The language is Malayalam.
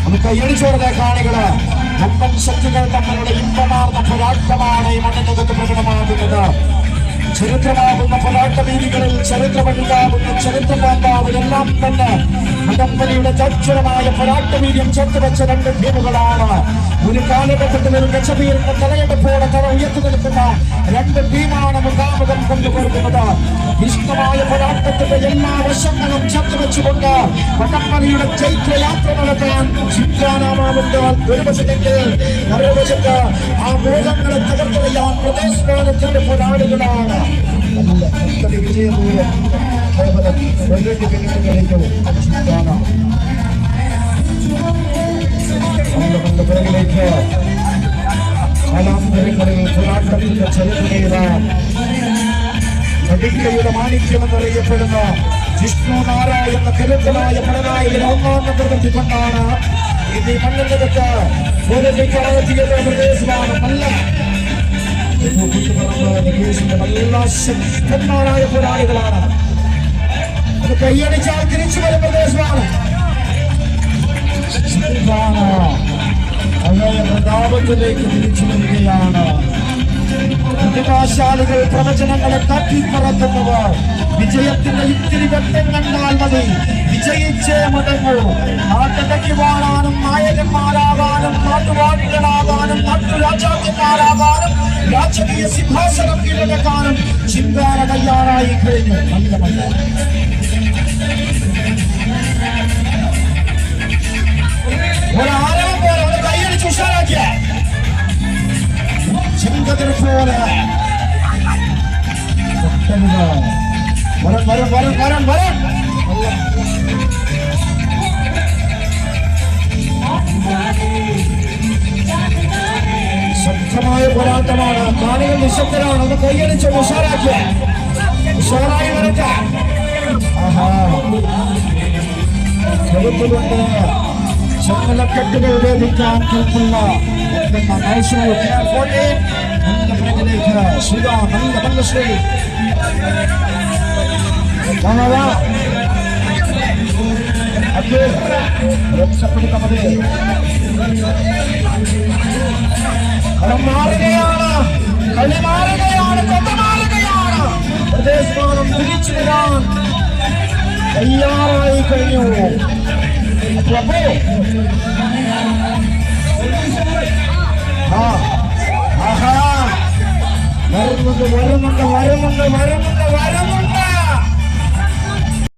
നമുക്ക് കയ്യടിച്ചോടുന്ന കാണികള് വമ്പൻ ശക്തികൾ തമ്മിലുള്ള ഇമ്പമാർന്ന പോരാട്ടമാണ് ഈ മണ്ണിനകത്ത് പ്രകടമാകുന്നത്. ചരിത്രമാകുന്ന പോരാട്ട രീതികളിൽ ചരിത്രമെഴുതാവുന്ന ചരിത്രമാകുന്നതെല്ലാം തന്നെ വടംവലിയുടെ ചരിത്രമായ പോരാട്ട വീര്യം ചേർത്തുവെച്ച രണ്ട് ടീമുകളാണ്. ഒരു കാലഘട്ടത്തിൽ ഒരു ഗജവീരന്റെ തലയെടുപ്പോടെ തല ഉയർത്തി നിൽക്കുന്ന രണ്ട് ടീമാണ് മുഖാമുഖം കൊണ്ടുപോകുന്നത്. ഇഷ്ടമായ പോരാട്ടത്തിന്റെ എല്ലാ വശങ്ങളും ചേർത്തുവെച്ചുകൊണ്ട് വടംവലിയുടെ ചൈത്രയാത്ര നടത്താൻ ചിന്താനാമാവുണ്ട്. ഒരു വശത്തേക്ക് മറുവശത്ത് ആ മോഹങ്ങളെ തകർത്തെറിയാൻ പ്രദേശത്തിന്റെ പോരാളികളാണ്. വിജയപൂർവ്വം കേവലം 2 മിനിറ്റുകളിലേക്ക് പിറകിലേക്ക് കാലാന്തരങ്ങളിൽ പോരാട്ടത്തിന്റെ ചരിത്രയുടെ നടിക്കയുടെ മാണിക്യം എന്നറിയപ്പെടുന്ന ജിഷ്ണു നാരായണ കരുത്തനായ പടനായകൻ ഒന്നാം നമ്പർ കൊണ്ടാണ് ഇത് മണ്ണിനകത്ത് പ്രദേശമാണ്. നല്ല ശക്തന്മാരായ പോരാളികളാണ്. അത് കൈയടിച്ചാൽ തിരിച്ചു വരുന്ന പ്രദേശമാണ്. പഴയ പ്രതാപത്തിലേക്ക് തിരിച്ചു വരികയാണ്. പ്രതിഭാശാലികൾ പ്രവചനങ്ങളെ തട്ടിപ്പറത്തുന്നവർ വിജയത്തിന്റെ ഇത്തിരി വെട്ടം കണ്ടാൽ മതി, വിജയിച്ചേ മടങ്ങൂ. നാട്ടിലേക്ക് വാഴാനും നായകന്മാരാകാനും നാട്ടുവാഴികളാകാനും നാട്ടുരാജാക്കന്മാരാകാനും രാജകീയ സിംഹാസനം കീഴടക്കാനും ചിന്താന തയ്യാറായി കഴിഞ്ഞു. ഒരാരാം പോലെ ഒന്ന് കൈയടിച്ച് ഉഷാറാക്കിയ ചിന്തതിന് പോലെ വരം ശക്തമായ പോരാട്ടമാണ്. കാണികൾ നിശബ്ദരാണ്. ഒന്ന് കൈയടിച്ച് ഉഷാറാക്കിയ ഉഷാറായി വരട്ടെ. ചെറുത്തുകൊണ്ട് ചങ്ങലക്കെട്ടുകൾ വേദിക്കാൻ കേൾക്കുന്ന ശ്രീകാ നല്ല പല്ലശ്രീ രക്ഷപ്പെടുത്താൻ മതി. മാറുകയാണ്, കളി മാറുകയാണ്, കൊത്തമാറുകയാണ്. പ്രദേശമാനം തിരിച്ചു വരാൻ തയ്യാറായി കഴിഞ്ഞു. വരുന്നുണ്ട് വരുന്നുണ്ട് വരുന്നുണ്ട് വരുന്നുണ്ട് വരുന്നുണ്ട്